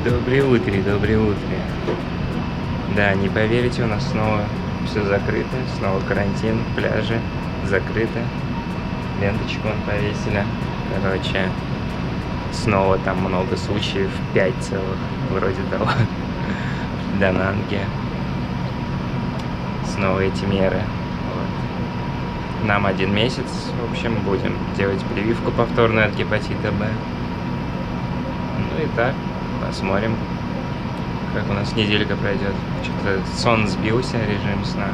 Доброе утро, доброе утро. Да, не поверите, у нас снова все закрыто, снова карантин, пляжи закрыты. Ленточку вон повесили. Короче, снова там много случаев, 5 целых, вроде того, в Дананге. Снова эти меры. Вот. Нам 1 месяц, в общем, будем делать прививку повторную от гепатита Б. Ну и так, посмотрим, как у нас неделька пройдет. Что-то сон сбился, режим сна.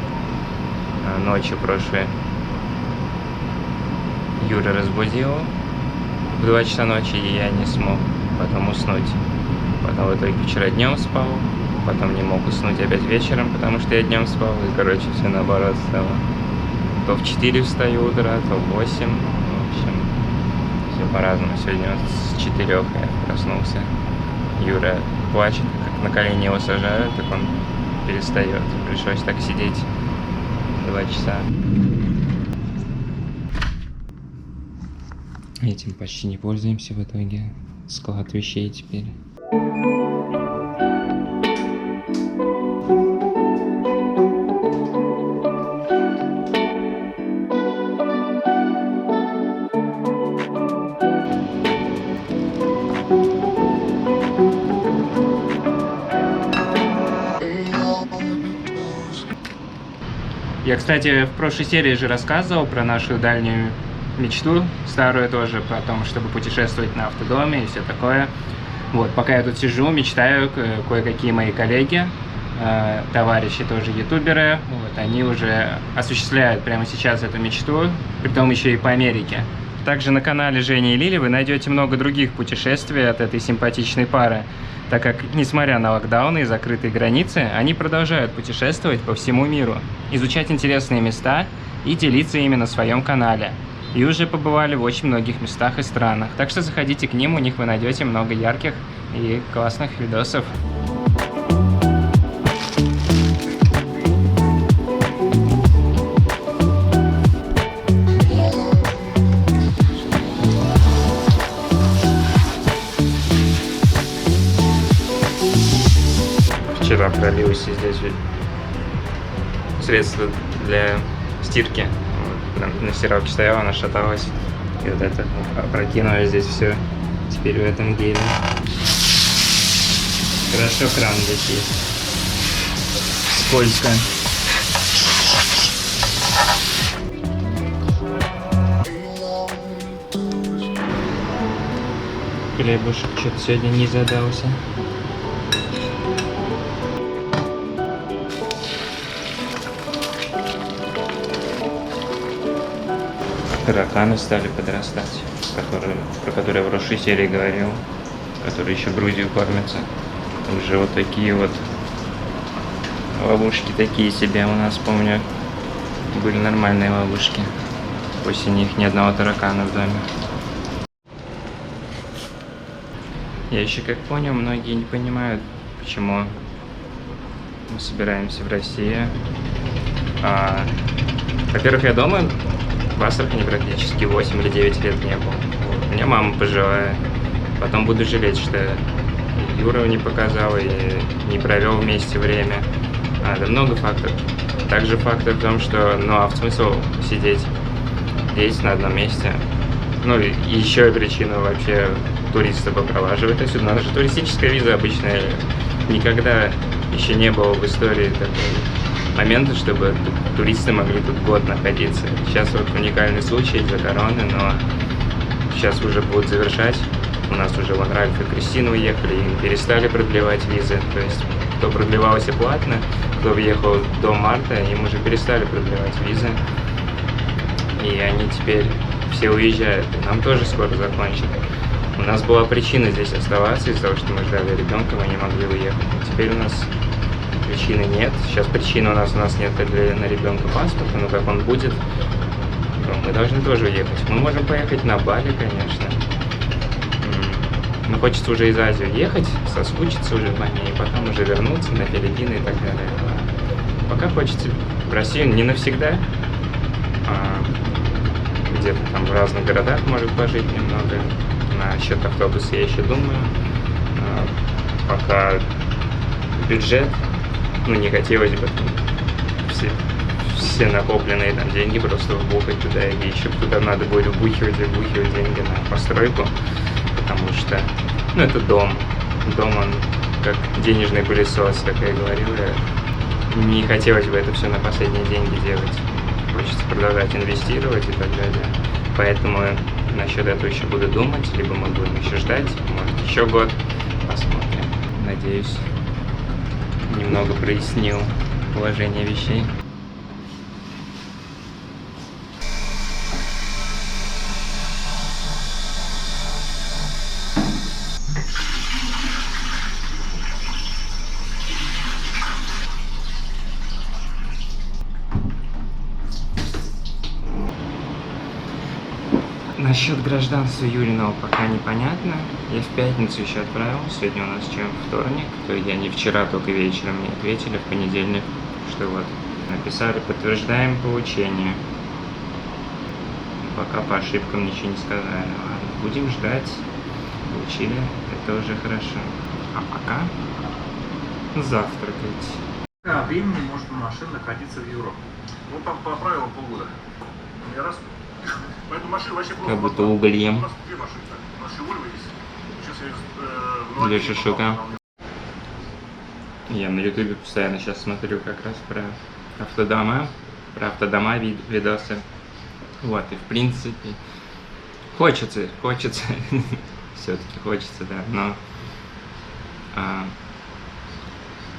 Ночью прошлой Юра разбудил в 2 часа ночи, и я не смог потом уснуть. Потом в итоге вчера днем спал, потом не мог уснуть опять вечером, потому что я днем спал, и, короче, все наоборот стало. То в 4 встаю утра, то в 8, в общем, все по-разному. Сегодня с 4 я проснулся. Юра плачет, как на колени его сажают, так он перестает. Пришлось так сидеть 2 часа. Этим почти не пользуемся в итоге. Склад вещей теперь. Я, кстати, в прошлой серии же рассказывал про нашу дальнюю мечту, старую тоже, про то, чтобы путешествовать на автодоме и все такое. Вот, пока я тут сижу, мечтаю, кое-какие мои коллеги, товарищи тоже ютуберы, вот, они уже осуществляют прямо сейчас эту мечту, притом еще и по Америке. Также на канале Жени и Лили вы найдете много других путешествий от этой симпатичной пары, так как, несмотря на локдауны и закрытые границы, они продолжают путешествовать по всему миру, изучать интересные места и делиться ими на своем канале. И уже побывали в очень многих местах и странах. Так что заходите к ним, у них вы найдете много ярких и классных видосов. Вчера пролился здесь средство для стирки. На стиралке стояла, она шаталась. И вот это опрокинули здесь все. Теперь в этом геле. Хорошо кран летит. Скользко. Хлебушек что-то сегодня не задался. Тараканы стали подрастать, про которые я в прошлой серии говорил, которые еще Грузию кормятся. Уже вот такие вот ловушки такие себе у нас, помню, были нормальные ловушки. После них ни одного таракана в доме. Я еще как понял, многие не понимают, почему мы собираемся в России. Во-первых, я дома в Астрахани практически 8 или 9 лет не был. У меня мама пожилая. Потом буду жалеть, что Юра не показал и не провел вместе время. Да много факторов. Также фактор в том, что, а в смысл сидеть здесь на одном месте. Ну и еще причина вообще туристов выпроваживать отсюда. У нас же туристическая виза обычная. Никогда еще не было в истории такой момента, чтобы туристы могли тут год находиться. Сейчас вот уникальный случай из-за короны, но сейчас уже будут завершать. У нас уже вон Ральф и Кристина уехали, им перестали продлевать визы. То есть, кто продлевался платно, кто въехал до марта, им уже перестали продлевать визы. И они теперь все уезжают. И нам тоже скоро закончат. У нас была причина здесь оставаться из-за того, что мы ждали ребенка, мы не могли уехать. Но теперь у нас причины нет. Сейчас причины у нас нет на ребенка паспорта, но как он будет, мы должны тоже уехать. Мы можем поехать на Бали, конечно. Но хочется уже из Азии уехать, соскучиться уже по ней, и потом уже вернуться на Филиппины и так далее. Пока хочется в Россию не навсегда, где-то там в разных городах может пожить немного. Насчет автобуса я еще думаю. пока бюджет, ну, не хотелось бы все накопленные там деньги просто вбухать туда, и еще туда надо будет вбухивать деньги на постройку, потому что, ну, это дом, он как денежный пылесос, как я говорил, не хотелось бы это все на последние деньги делать, хочется продолжать инвестировать и так далее, поэтому насчет этого еще буду думать, либо мы будем еще ждать, может еще год, посмотрим. Надеюсь, немного прояснил положение вещей. Насчет гражданства Юриного пока непонятно. Я в пятницу еще отправил, сегодня у нас чем вторник, то я не вчера, только вечером мне ответили, в понедельник, что вот написали, подтверждаем получение. Пока по ошибкам ничего не сказали. Ладно, будем ждать. Получили, это уже хорошо. А пока завтракать. Времени может машина находиться в Европе. Ну там по правилам полгода. Я раз. Поэтому машина вообще как будто угольем. У нас две машины. У нас еще Вольво есть. Сейчас я для шашлыка. Я на ютубе постоянно сейчас смотрю как раз про автодома видосы. Вот, и в принципе хочется все-таки хочется, да, но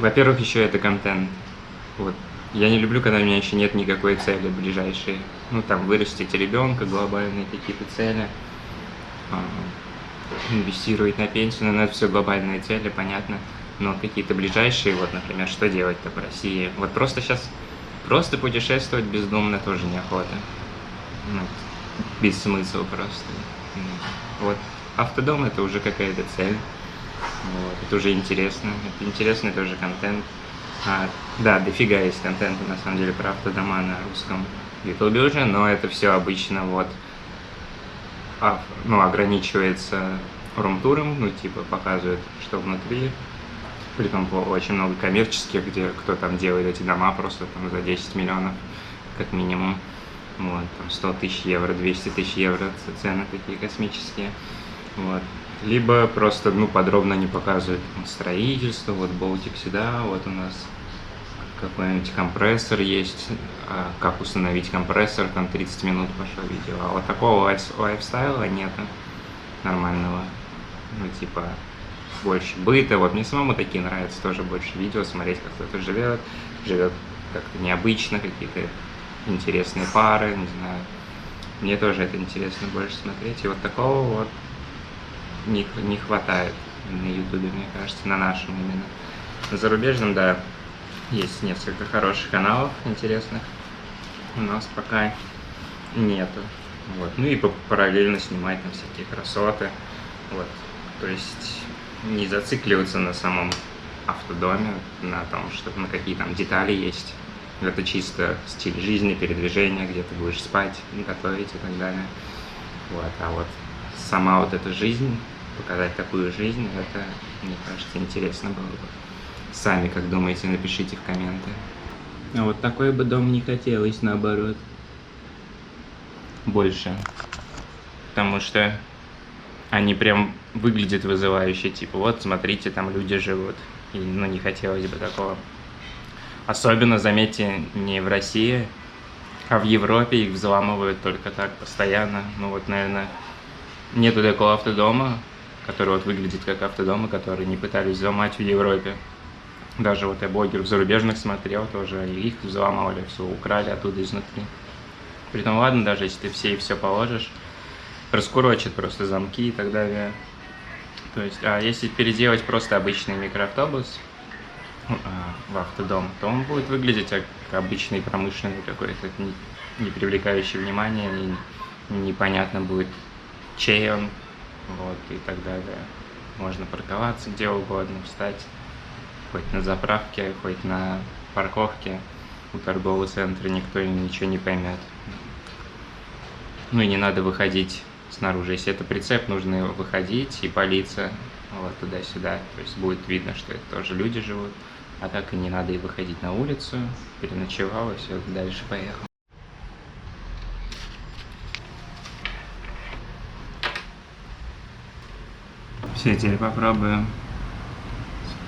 во-первых, еще это контент. Вот. Я не люблю, когда у меня еще нет никакой цели ближайшей. Ну, там, вырастить ребенка, глобальные какие-то цели, инвестировать на пенсию, но это все глобальные цели, понятно. Но какие-то ближайшие, вот, например, что делать-то в России? Вот просто сейчас, просто путешествовать бездумно тоже неохота. Ну, без смысла просто. Вот. Автодом — это уже какая-то цель. Вот. Это уже интересно. Это интересный тоже контент. Да, дофига есть контента, на самом деле, про автодома на русском ютубе уже, но это все обычно вот, ну, ограничивается рум-туром, ну, типа, показывают, что внутри, притом очень много коммерческих, где кто там делает эти дома просто там за 10 миллионов, как минимум, вот, там 100 тысяч евро, 200 тысяч евро, цены такие космические, вот. Либо просто, ну, подробно не показывают строительство, вот болтик сюда, вот у нас какой-нибудь компрессор есть, как установить компрессор, там 30 минут пошло видео, а вот такого лайфстайла нету нормального, ну, типа, больше быта, вот мне самому такие нравятся, тоже больше видео смотреть, как кто-то живет как-то необычно, какие-то интересные пары, не знаю, мне тоже это интересно больше смотреть, и вот такого вот не хватает на ютубе, мне кажется, на нашем именно. На зарубежном, да, есть несколько хороших каналов интересных, у нас пока нету. Вот. Ну и параллельно снимать там всякие красоты, вот. То есть не зацикливаться на самом автодоме, на том, что на какие там детали есть. Это чисто стиль жизни, передвижения, где ты будешь спать, готовить и так далее. Вот. А вот сама вот эта жизнь, показать такую жизнь, это, мне кажется, интересно было бы. Сами, как думаете, напишите в комменты. А вот такой бы дом не хотелось, наоборот. Больше. Потому что они прям выглядят вызывающе, типа, вот, смотрите, там люди живут. И, ну, не хотелось бы такого. Особенно, заметьте, не в России, а в Европе их взламывают только так, постоянно. Ну, вот, наверное, нету такого автодома, который вот выглядит как автодомы, которые не пытались взломать в Европе. Даже вот я блогеров зарубежных смотрел, тоже их взломали, все украли оттуда изнутри. Притом, ладно, даже если ты все положишь, раскурочит просто замки и так далее. То есть, а если переделать просто обычный микроавтобус в автодом, то он будет выглядеть как обычный промышленный какой-то, не привлекающий внимания, непонятно будет, чей он, вот, и так далее. Можно парковаться где угодно, встать, хоть на заправке, хоть на парковке у торгового центра, никто ничего не поймет. Ну и не надо выходить снаружи. Если это прицеп, нужно выходить и палиться вот туда-сюда. То есть будет видно, что это тоже люди живут. А так и не надо и выходить на улицу. Переночевал и все, дальше поехал. Все, теперь попробую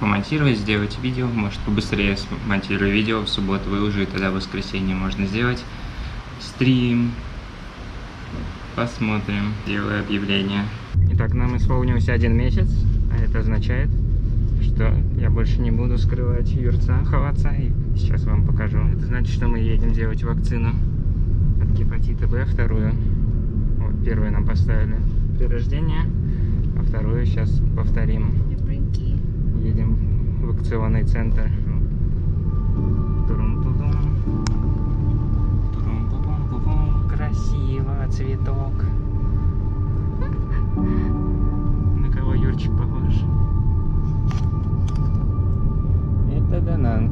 помонтировать, сделать видео. Может, побыстрее смонтирую видео, в субботу выложу, и тогда в воскресенье можно сделать стрим. Посмотрим. Делаю объявление. Итак, нам исполнился 1 месяц, а это означает, что я больше не буду скрывать юрца, ховаться, и сейчас вам покажу. Это значит, что мы едем делать вакцину от гепатита Б, вторую. Вот, первую нам поставили при рождении, а вторую сейчас повторим. Едем в вакцinaционный центр. Красиво, цветок. На кого Юрчик похож? Это Данан.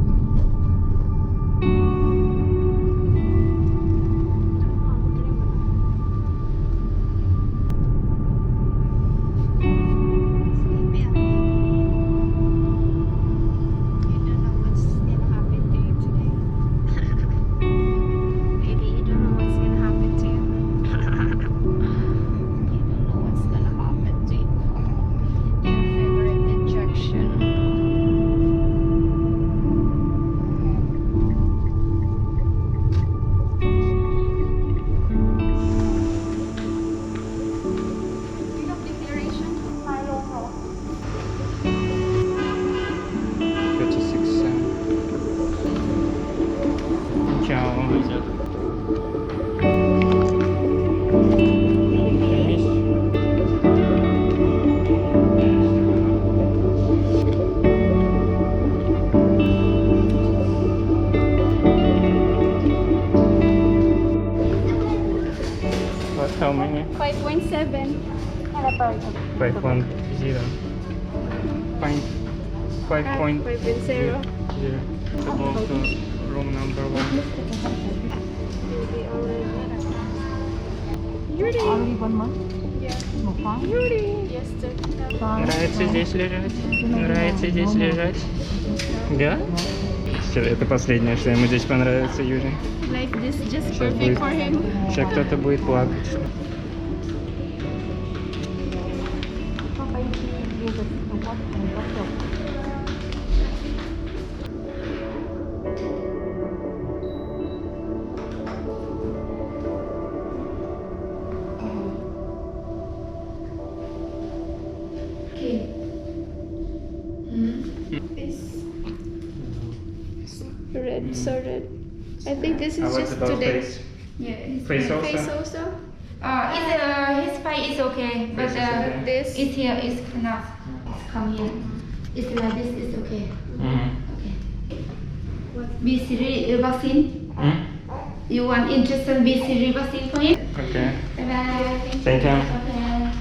How many? 5.7. 5.0. 5.0. 5.0. To go to room number 1. Yuri. Only 1 month? Yeah. No fun? Yuri. Yes, sir. Нравится здесь лежать? Нравится здесь лежать? Да? Всё, это последнее, что ему здесь понравится, Юрий. Like this, just Сейчас perfect будет, for him. сейчас кто-то будет плакать. Okay. It's red, so red. I think this is just today. Yeah, his Face also? Face also? his face is okay, but Face is okay. This. it's here, it's not. It's come here. It's like this, it's okay. Okay. BCG vaccine. You want injection BCG vaccine for him? Окей. Bye bye. Thank you. Okay.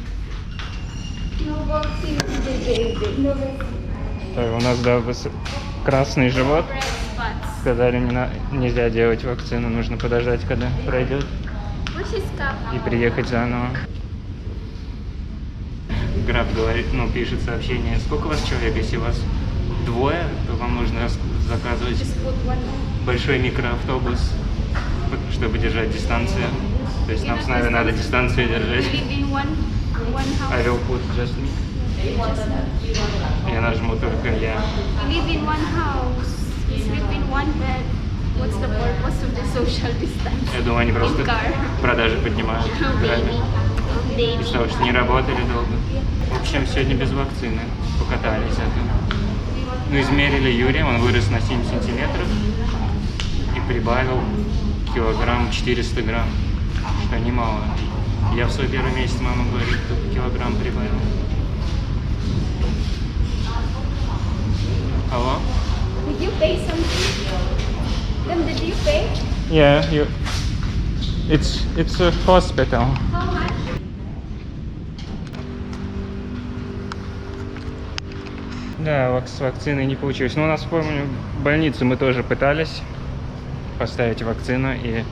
No vaccine today. No vaccine. Так, у нас, да, красный живот. Red spots. Сказали, нельзя делать вакцину, нужно подождать, когда пройдет, What's his cup? и приехать заново. Граф говорит, пишет сообщение, сколько у вас человек, если у вас 2, то вам нужно заказывать Just put one. большой микроавтобус, чтобы держать дистанцию. То есть нам с нами надо дистанцию держать. Live in one I house. will put just me. Я нажму только я. Live in one house. Sleep in one bed. What's the purpose of the social distance? Я думаю, они просто In car. продажи поднимают. Maybe. Maybe. Из-за того, что не работали долго. В общем, сегодня без вакцины. Покатались это. Измерили Юрия, он вырос на 7 сантиметров и прибавил килограмм 400 грамм, что немало. Я в свой первый месяц, мама говорит, только килограмм прибавил. Алло? Did you pay something? Then did you pay? Yeah, it's a hospital. How much? Да, с вакциной не получилось. Но у нас, помню, в больнице мы тоже пытались поставить вакцину, и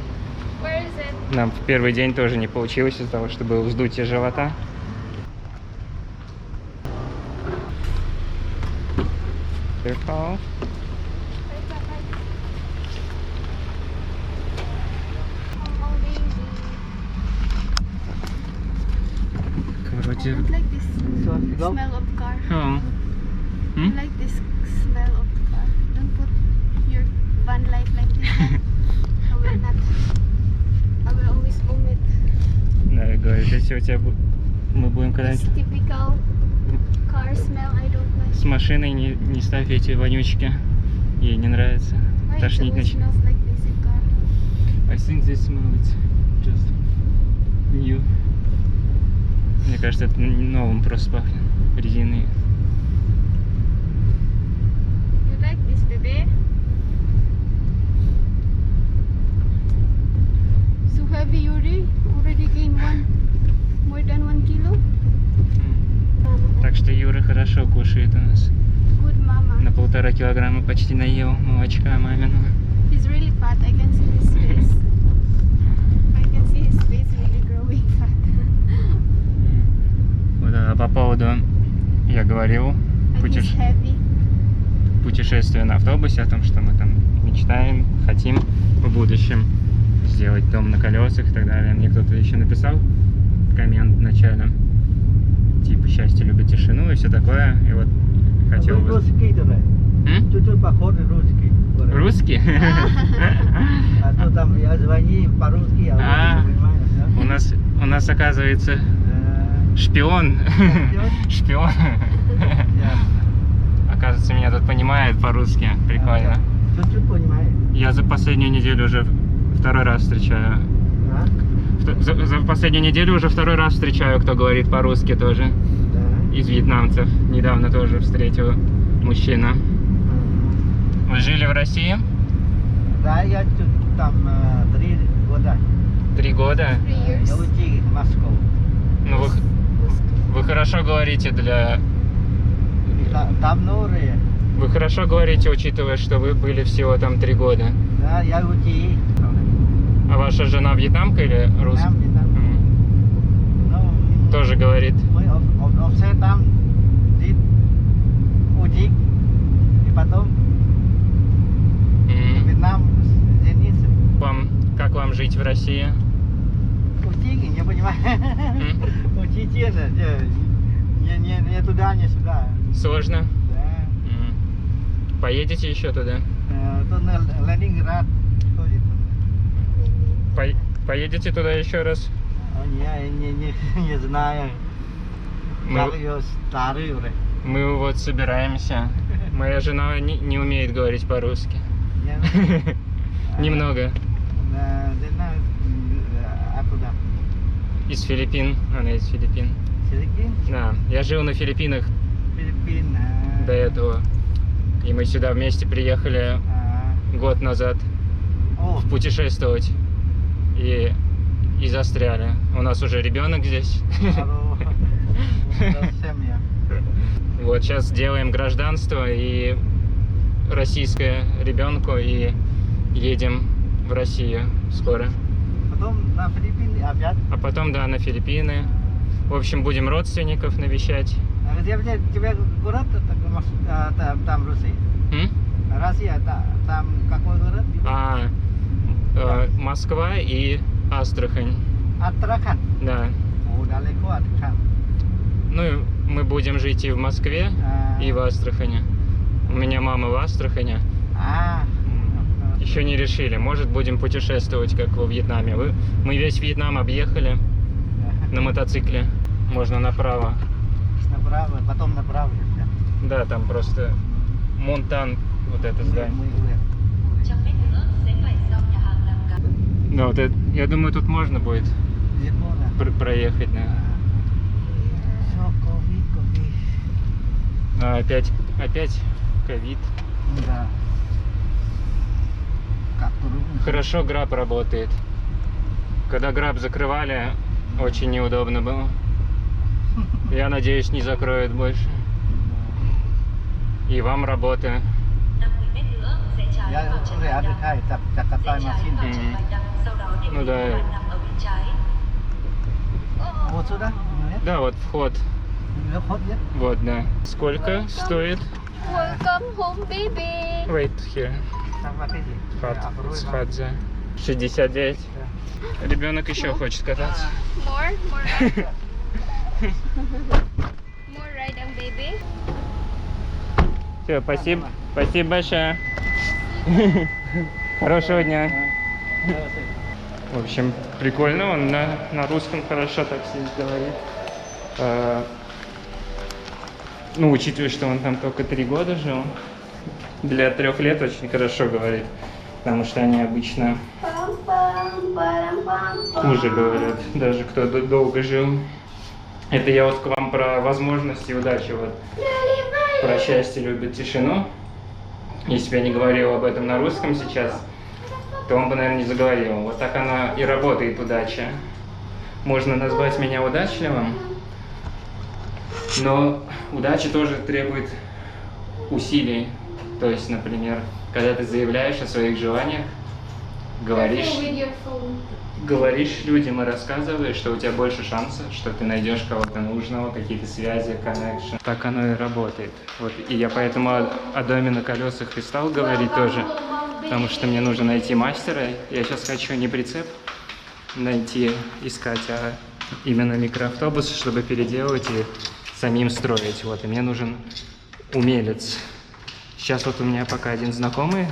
Where is it? нам в первый день тоже не получилось из-за того, что было вздутие живота. Careful. Короче, I don't like this smell of car. oh. I like this smell of the car. Don't put your van life like this. I will not. I will always vomit. Да, я говорю, если у тебя мы будем This когда-нибудь typical car smell. I don't like. с машиной, не ставь эти вонючки. Ей не нравится. Why it Тошнить always начнет. smells like this in car? I think this smell is just new. Мне кажется, это новым просто пахнет. Резиной. You like this, baby? So heavy, Yuri. Already gained more than 1 kilo. Так что Юра хорошо кушает у нас. Good mama. На 1,5 килограмма почти наел молочка маминого. He's really fat. I can see his face. I can see his face really growing fat. Вот, а по поводу, я говорил, And he's heavy. путешествие на автобусе, о том, что мы там мечтаем, хотим в будущем сделать дом на колесах и так далее. Мне кто-то еще написал коммент в начале, типа счастье любит тишину и все такое. И вот хотел бы... Русский давай. Чуть-чуть похож на русский. Русский? А то там я звони по-русски, а вы не понимаешь, да? У нас оказывается шпион. Шпион. Оказывается, меня тут понимает по-русски. Прикольно. Чуть-чуть понимаю. Я за последнюю неделю уже второй раз встречаю. За последнюю неделю уже второй раз встречаю, кто говорит по-русски тоже. Да. Из вьетнамцев. Недавно тоже встретил мужчина. Вы жили в России? Да, я тут там 3 года. 3 года? 3 years. Я учил в Москву. Ну вы хорошо говорите для... Давно уже. Вы хорошо говорите, учитывая, что вы были всего там 3 года. Да, я учил. А ваша жена вьетнамка или русская? Ну, Тоже говорит. мы все там учил. И потом в Вьетнам женился. Как вам жить в России? Учили, не понимаю. Учительно. Не туда, не сюда. Сложно? Да. Поедете еще туда? То на Ленинград ходит. Поедете туда еще раз? Я не знаю. Как ее старый уже. Мы вот собираемся. Моя жена не умеет говорить по-русски. Немного. Откуда? Из Филиппин. Она из Филиппин. Филиппин? Да. Я жил на Филиппинах Филиппин. до этого. И мы сюда вместе приехали год назад О, путешествовать. И застряли. У нас уже ребенок здесь. алло. Семья. Вот сейчас делаем гражданство и российское ребенку и едем в Россию скоро. Потом на Филиппины опять. А потом, да, на Филиппины. В общем, будем родственников навещать. А где тебе город там Россия? Россия, там какой город? Москва и Астрахань. Астрахань. Да. О, далеко Астрахань. Ну, и мы будем жить и в Москве, и в Астрахани. У меня мама в Астрахани. Еще не решили. Может, будем путешествовать, как во Вьетнаме. Мы весь Вьетнам объехали на мотоцикле. Можно направо. Направо, потом направо. Да, там просто Монтан, вот это здание. Да, вот это, я думаю, тут можно будет проехать, наверное. А, опять ковид. Да. Хорошо Граб работает. Когда Граб закрывали, очень неудобно было. Я надеюсь, не закроют больше. И вам работа. Я уже отдыхаю, так катаю машину. Ну да. Вот сюда? Да, вот вход. hot yet? Вот, да. Сколько стоит? Welcome home, baby. Wait here. Sama tadi. It's hot, да. 69. Ребенок еще хочет кататься. More ride. More ride, baby. Все, спасибо. Спасибо большое. Хорошего дня. В общем, прикольно, он на русском хорошо так здесь говорит. Ну, учитывая, что он там только 3 года жил, для 3 лет очень хорошо говорит, потому что они обычно хуже говорят, даже кто долго жил. Это я вот к вам про возможности и удачи, вот про счастье любит тишину. Если бы я не говорил об этом на русском сейчас, то он бы, наверное, не заговорил. Вот так она и работает, удача. Можно назвать меня удачливым, но удача тоже требует усилий. То есть, например, когда ты заявляешь о своих желаниях, говоришь людям и рассказываешь, что у тебя больше шансов, что ты найдешь кого-то нужного, какие-то связи, коннекшн. Так оно и работает. Вот. И я поэтому о доме на колесах и стал говорить тоже, потому что мне нужно найти мастера. Я сейчас хочу не прицеп искать, а именно микроавтобус, чтобы переделывать и самим строить. Вот. И мне нужен умелец. Сейчас вот у меня пока один знакомый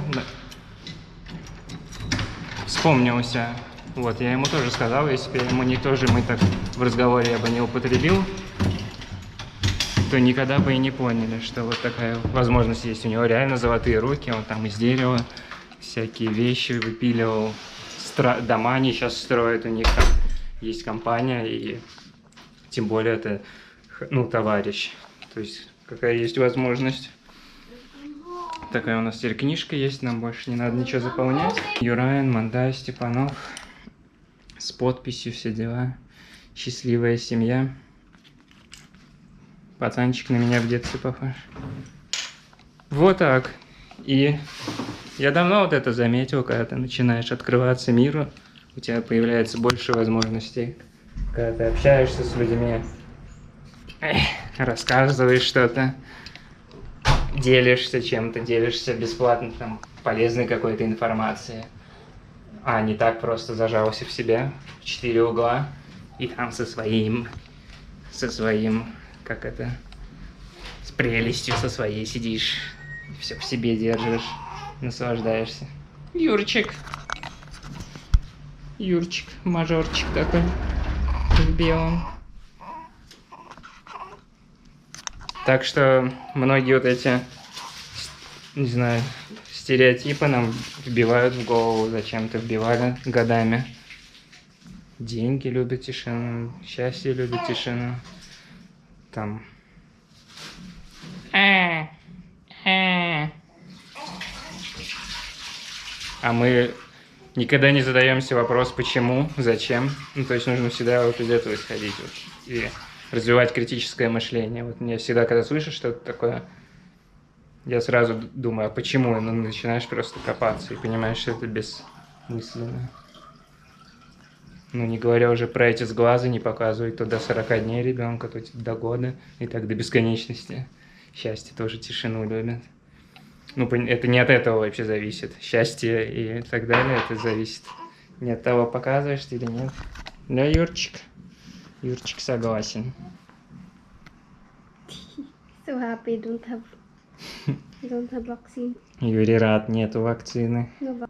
вспомнился. Вот, я ему тоже сказал, если бы ему не тоже мы так в разговоре я бы не употребил, то никогда бы и не поняли, что вот такая возможность есть. У него реально золотые руки, он там из дерева всякие вещи выпиливал. Дома они сейчас строят, у них там есть компания, и тем более это, ну, товарищ. То есть, какая есть возможность. Такая у нас теперь книжка есть, нам больше не надо ничего заполнять. Юрайн, Мандай, Степанов. С подписью, все дела. Счастливая семья. Пацанчик на меня в детстве похож. Вот так. И я давно вот это заметил, когда ты начинаешь открываться миру, у тебя появляется больше возможностей. Когда ты общаешься с людьми, рассказываешь что-то, делишься чем-то, делишься бесплатно, там, полезной какой-то информацией. А не так просто зажался в себя в 4 угла и там со своим, как это, с прелестью со своей сидишь, все в себе держишь, наслаждаешься. Юрчик, мажорчик такой в белом. Так что многие вот эти, не знаю, стереотипы нам вбивают в голову, зачем-то вбивали годами. Деньги любят тишину, счастье любит тишину. Там. А мы никогда не задаемся вопрос, почему, зачем. Ну, то есть нужно всегда вот из этого исходить вот, и развивать критическое мышление. Вот я всегда, когда слышу что-то такое, я сразу думаю, а почему? Ну, начинаешь просто копаться и понимаешь, что это бессмысленно. Ну, не говоря уже про эти сглазы, не показывать то до 40 дней ребенка, то до года, и так до бесконечности. Счастье тоже тишину любит. Ну, это не от этого вообще зависит. Счастье и так далее, это зависит не от того, показываешь ты или нет. Да, Юрчик? Юрчик согласен. So happy, don't have vaccine. Юрий рад, нету вакцины. No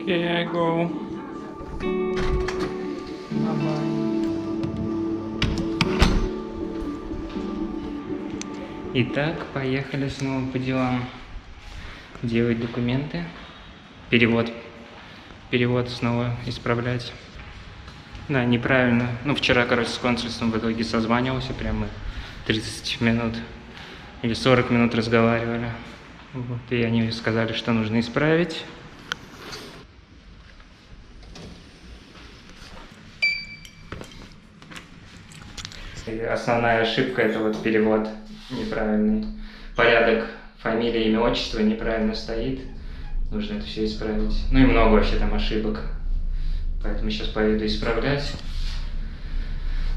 Okay, I go. Итак, поехали снова по делам. Делать документы. Перевод снова исправлять. Да, неправильно. Ну, вчера, короче, с консульством в итоге созванивался. Прямо 30 минут или 40 минут разговаривали. Вот, и они сказали, что нужно исправить. И основная ошибка — это вот перевод неправильный. Порядок фамилии, имя, отчество неправильно стоит. Нужно это все исправить. Ну и много вообще там ошибок. Поэтому сейчас поеду исправлять.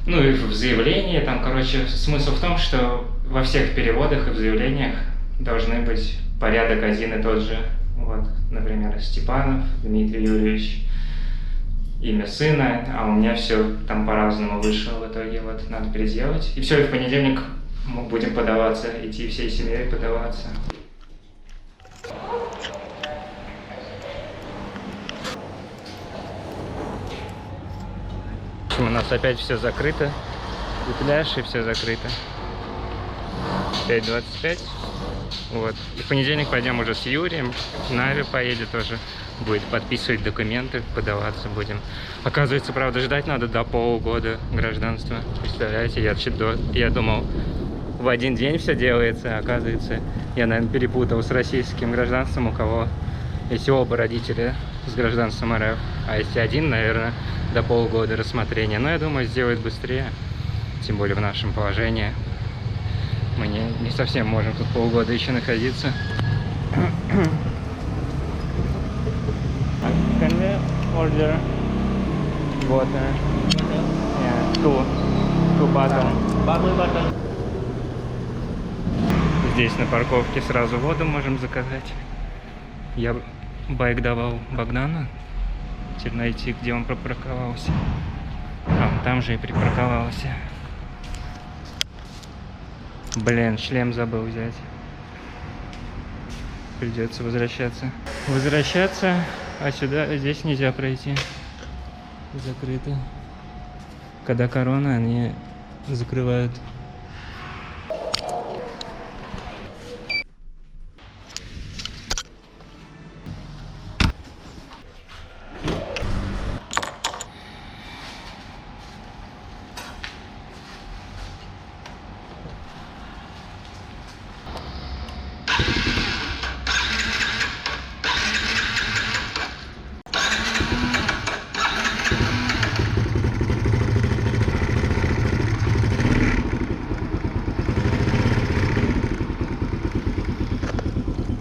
Ну и в заявлении, там, короче, смысл в том, что во всех переводах и в заявлениях должны быть порядок один и тот же. Вот, например, Степанов Дмитрий Юрьевич, имя сына, а у меня все там по-разному вышло в итоге. Вот, надо переделать. И все, и в понедельник мы будем подаваться, идти всей семьей подаваться. У нас опять все закрыто. И пляж, и все закрыто. 5:25. Вот. И в понедельник пойдем уже с Юрием. Нави поедет тоже. Будет подписывать документы, подаваться будем. Оказывается, правда, ждать надо до полугода гражданства. Представляете, я думал, в один день все делается. Оказывается, я, наверное, перепутал с российским гражданством, у кого, если оба родителя с гражданством РФ. А если один, наверное, до полугода рассмотрения. Но я думаю, сделают быстрее. Тем более в нашем положении. Мы не совсем можем тут полгода еще находиться. Can we order water? Yeah, two bottle. Здесь на парковке сразу воду можем заказать. Я байк давал Богдану. Теперь найти, где он припарковался. А, он там же и припарковался. Блин, шлем забыл взять. Придется возвращаться. А сюда, здесь нельзя пройти. Закрыто. Когда корона, они закрывают.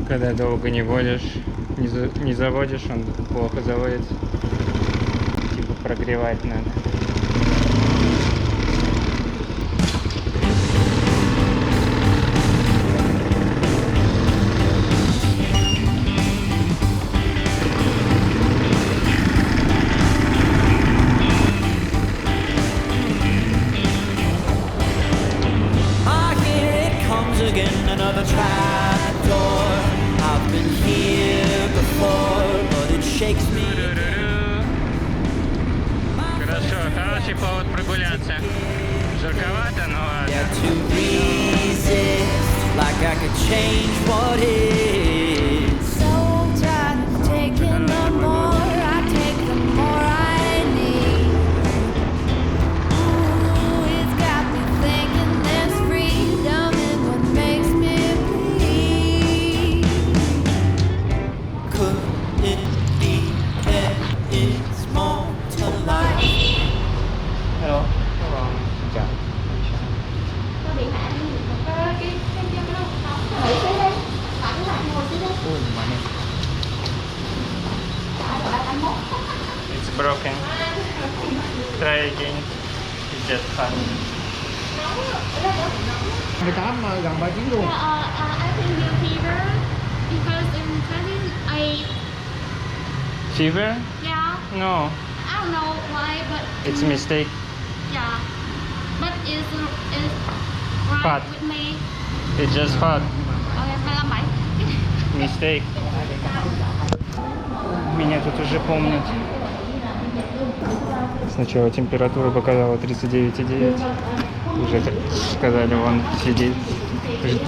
Когда долго не водишь, не заводишь, он плохо заводится. Типа прогревать надо. Again, another trapdoor. I've been here before, but it shakes me. Хороший повод прогуляться. Жарковато, но ладно. Yeah, to resist, like I could change what is. So tired of taking the more I take, the more I need. Ooh, it's got me thinking there's freedom in what makes me bleed. Could it be that it's more to life? Hello. Chào. Có điện thoại đi, cái đâu không ngồi xuống đi, bạn lại ngồi xuống đi. Ui, mà nè. It's broken. Try again. It's just fun. 18 mà gần 39 luôn. I think you fever because in 20 I Fever? yeah No. I don't know why but It's a mistake. yeah but is right Hot. with me. It's just hot. Okay, 27. Mistake. Меня тут уже помнят. Сначала температура показала 39,9. Уже сказали, вон сидит.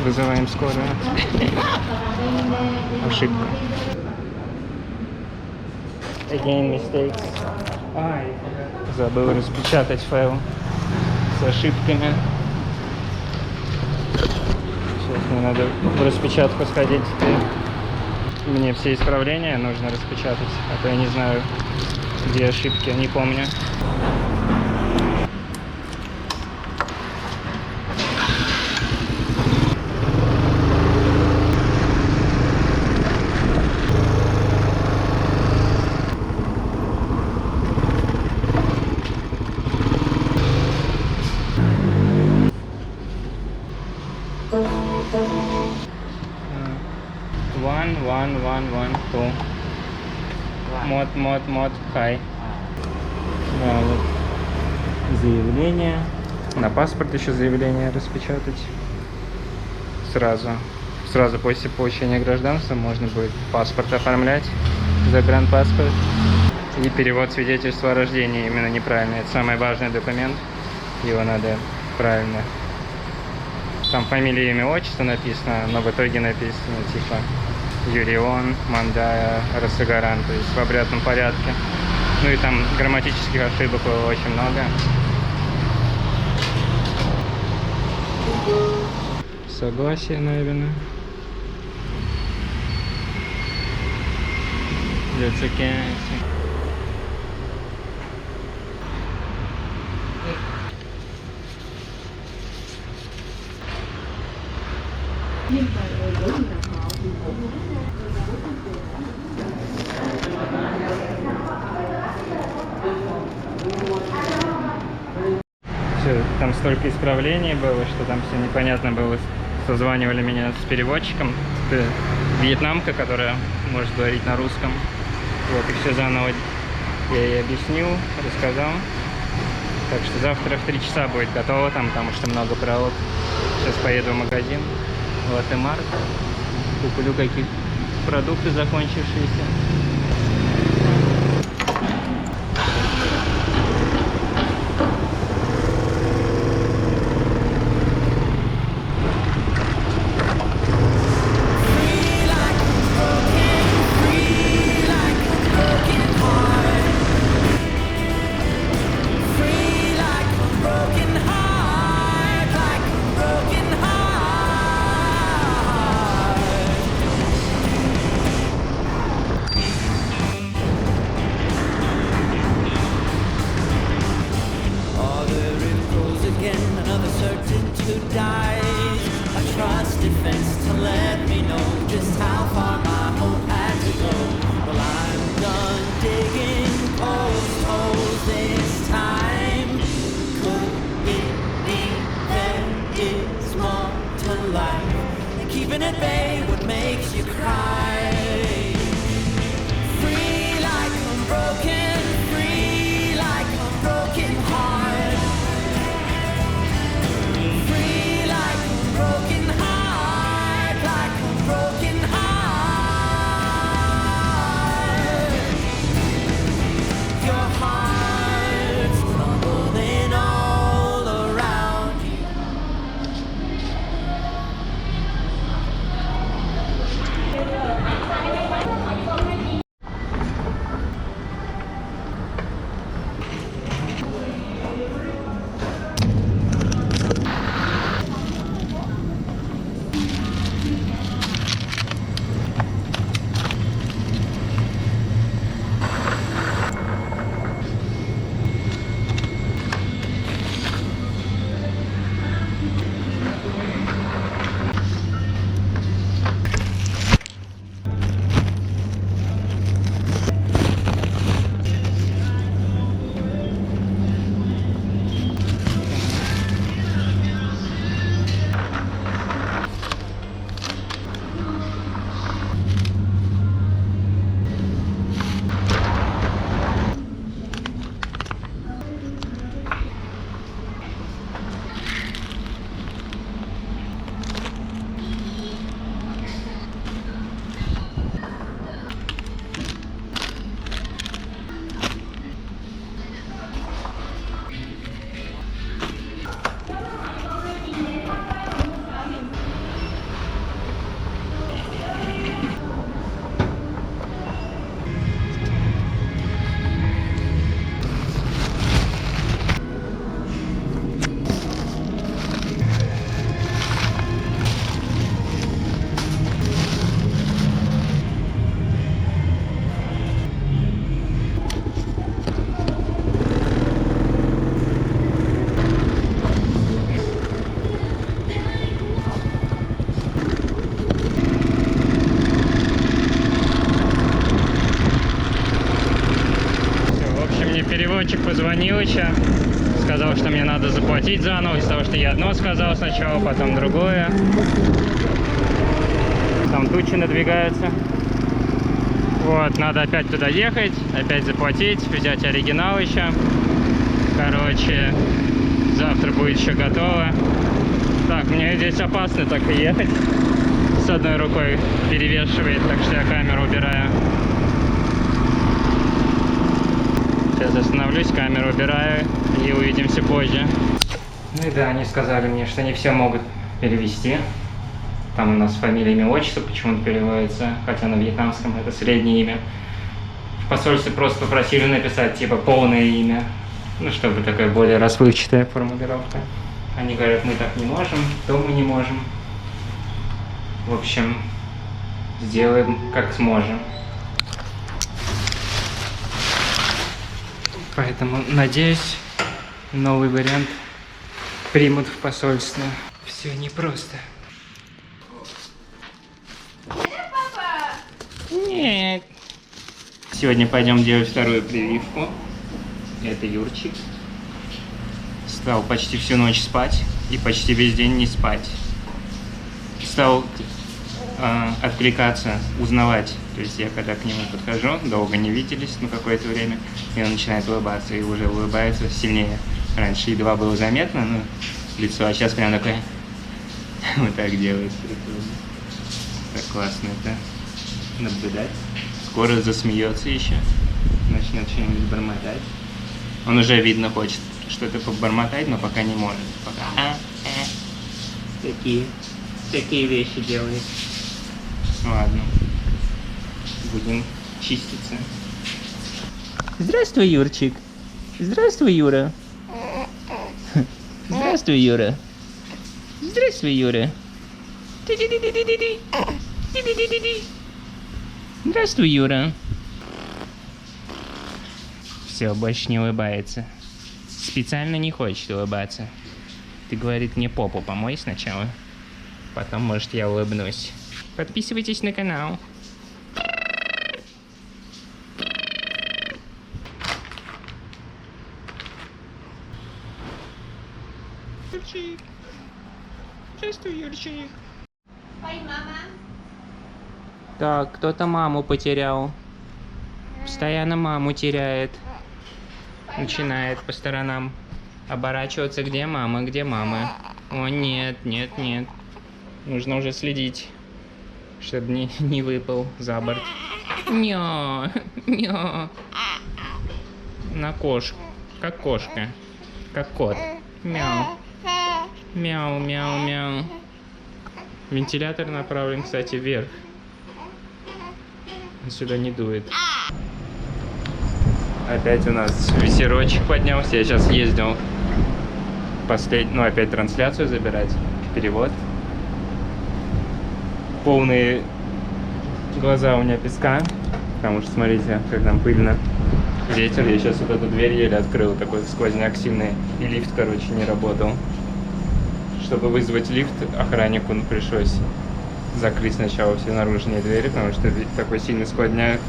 Вызываем скорую. Ошибка. Again mistake. Ай, забыл распечатать файл с ошибками. Сейчас мне надо в распечатку сходить. Мне все исправления нужно распечатать, а то я не знаю, где ошибки, не помню. 2. Мод, хай. Да, вот. Заявление. На паспорт еще заявление распечатать. Сразу после получения гражданства можно будет паспорт оформлять, загранпаспорт. И перевод свидетельства о рождении именно неправильно. Это самый важный документ. Его надо правильно. Там фамилия, имя, отчество написано, но в итоге написано типа Юрион, Мандая, Расагаран, то есть в обрядном порядке. Ну и там грамматических ошибок было очень много. Согласие, наверное. That's okay. Все, там столько исправлений было, что там все непонятно было. Созванивали меня с переводчиком, вьетнамка, которая может говорить на русском. Вот, и все заново я ей объяснил, рассказал. Так что завтра в 3 часа будет готово, там, потому что много пробок. Сейчас поеду в магазин, Латте Март, куплю какие-то продукты закончившиеся. Переводчик позвонил еще, сказал, что мне надо заплатить заново, из-за того, что я одно сказал сначала, потом другое. Там тучи надвигаются. Вот, надо опять туда ехать, опять заплатить, взять оригинал еще. Короче, завтра будет еще готово. Так, мне здесь опасно так и ехать. С одной рукой перевешивает, так что я камеру убираю. Сейчас остановлюсь, камеру убираю и увидимся позже. Ну и да, они сказали мне, что не все могут перевести. Там у нас фамилия, имя, отчество почему-то переводится, хотя на вьетнамском это среднее имя. В посольстве просто попросили написать типа полное имя, ну чтобы такая более расплывчатая формулировка. Они говорят, мы так не можем, то мы не можем. В общем, сделаем как сможем. Поэтому, надеюсь, новый вариант примут в посольстве. Все непросто. Нет. Сегодня пойдем делать вторую прививку. Это Юрчик. Стал почти всю ночь спать и почти весь день не спать. Стал откликаться, узнавать. То есть я когда к нему подхожу, долго не виделись, ну какое-то время, и он начинает улыбаться, и уже улыбается сильнее. Раньше едва было заметно, ну, лицо, а сейчас прям такое вот так делает. Так классно это наблюдать. Скоро засмеется еще, начнет что-нибудь бормотать. Он уже, видно, хочет что-то побормотать, но пока не может. Пока такие вещи делает. Ладно, будем чиститься. Здравствуй, Юрчик. Здравствуй, Юра. Здравствуй, Юра. Здравствуй, Юра. Здравствуй, Юра. Все, больше не улыбается. Специально не хочет улыбаться. Ты, говорит, мне попу помой сначала. Потом, может, я улыбнусь. Подписывайтесь на канал. Юрчик. Здравствуй, Юрчик. Ой, мама. Так, кто-то маму потерял. Постоянно маму теряет. Начинает по сторонам оборачиваться. Где мама? Где мама? О, нет, нет, нет. Нужно уже следить, чтобы не выпал за борт. Ня, ня. На кошку. Как кошка. Как кот. Мяу. Мяу, мяу, мяу. Вентилятор направлен, кстати, вверх. Он сюда не дует. Опять у нас ветерочек поднялся. Я сейчас ездил опять трансляцию забирать. Перевод. Полные глаза у меня песка. Потому что смотрите, как там пыльно. Ветер. Я сейчас вот эту дверь еле открыл. Такой сквозняк сильный. И лифт, короче, не работал. Чтобы вызвать лифт, охраннику пришлось закрыть сначала все наружные двери, потому что такой сильный сквозняк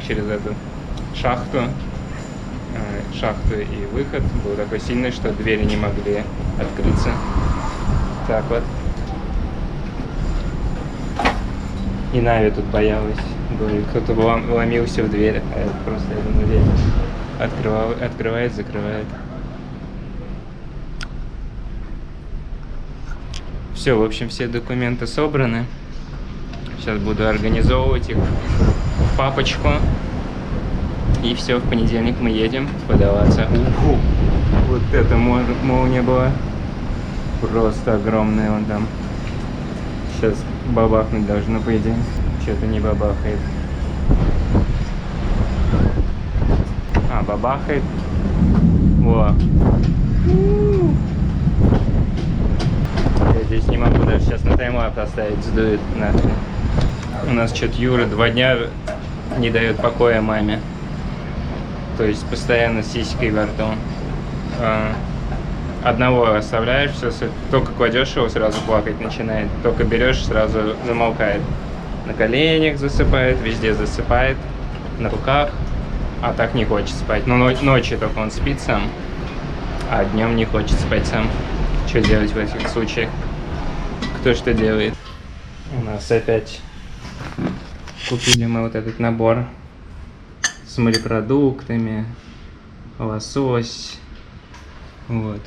через эту шахту и выход был такой сильный, что двери не могли открыться. Так вот. И Нави тут боялась. Говорит, кто-то вломился в дверь, а это просто, я думаю, ветер. Открывает, закрывает. Все, в общем, все документы собраны. Сейчас буду организовывать их в папочку. И все, в понедельник мы едем подаваться. Уху! Вот это молния была. Просто огромная вон там. Сейчас бабахнуть должно, по идее. Что-то не бабахает. А, бабахает. Во. Я здесь не могу даже сейчас на таймлапс поставить, сдует нахрен. У нас что-то Юра 2 дня не дает покоя маме. То есть постоянно с сиськой во рту. Одного оставляешь, все, только кладешь его, сразу плакать начинает. Только берешь, сразу замолкает. На коленях засыпает, везде засыпает, на руках. А так не хочет спать. Но ночью только он спит сам, а днем не хочет спать сам. Что делать в этих случаях? Кто что делает? У нас опять Купили мы вот этот набор с морепродуктами, лосось, вот,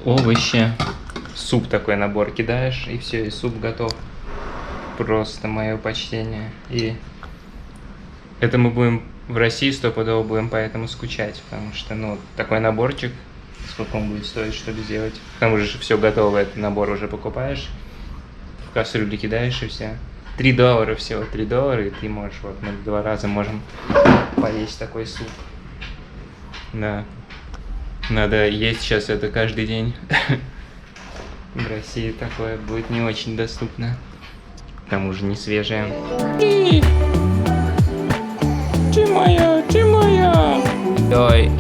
овощи, суп такой набор кидаешь, и все, и суп готов. Просто мое почтение. И это мы будем в России стопудово будем поэтому скучать, потому что, ну, такой наборчик, сколько он будет стоить, чтобы сделать. К тому же все готово, этот набор уже покупаешь, в кастрюлю кидаешь и все. $3 всего, $3, и ты можешь, вот мы 2 раза можем поесть такой суп. Да. Надо есть сейчас это каждый день. В России такое будет не очень доступно. К тому же не свежее. Ты моя, ты моя. Ой,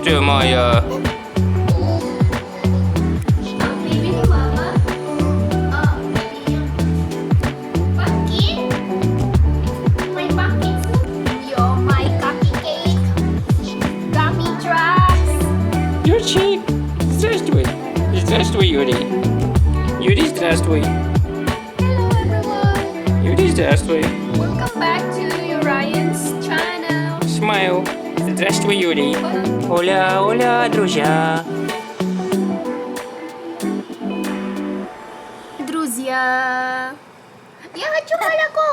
ты моя. Юрчик, здравствуй. Здравствуй, Юрий. Юрий, здравствуй. Hello everyone. Юрий, здравствуй. Welcome back to Ryan's channel. Смайл. Здравствуй, Юрий. Оля, оля, друзья. Друзья, я хочу молоко.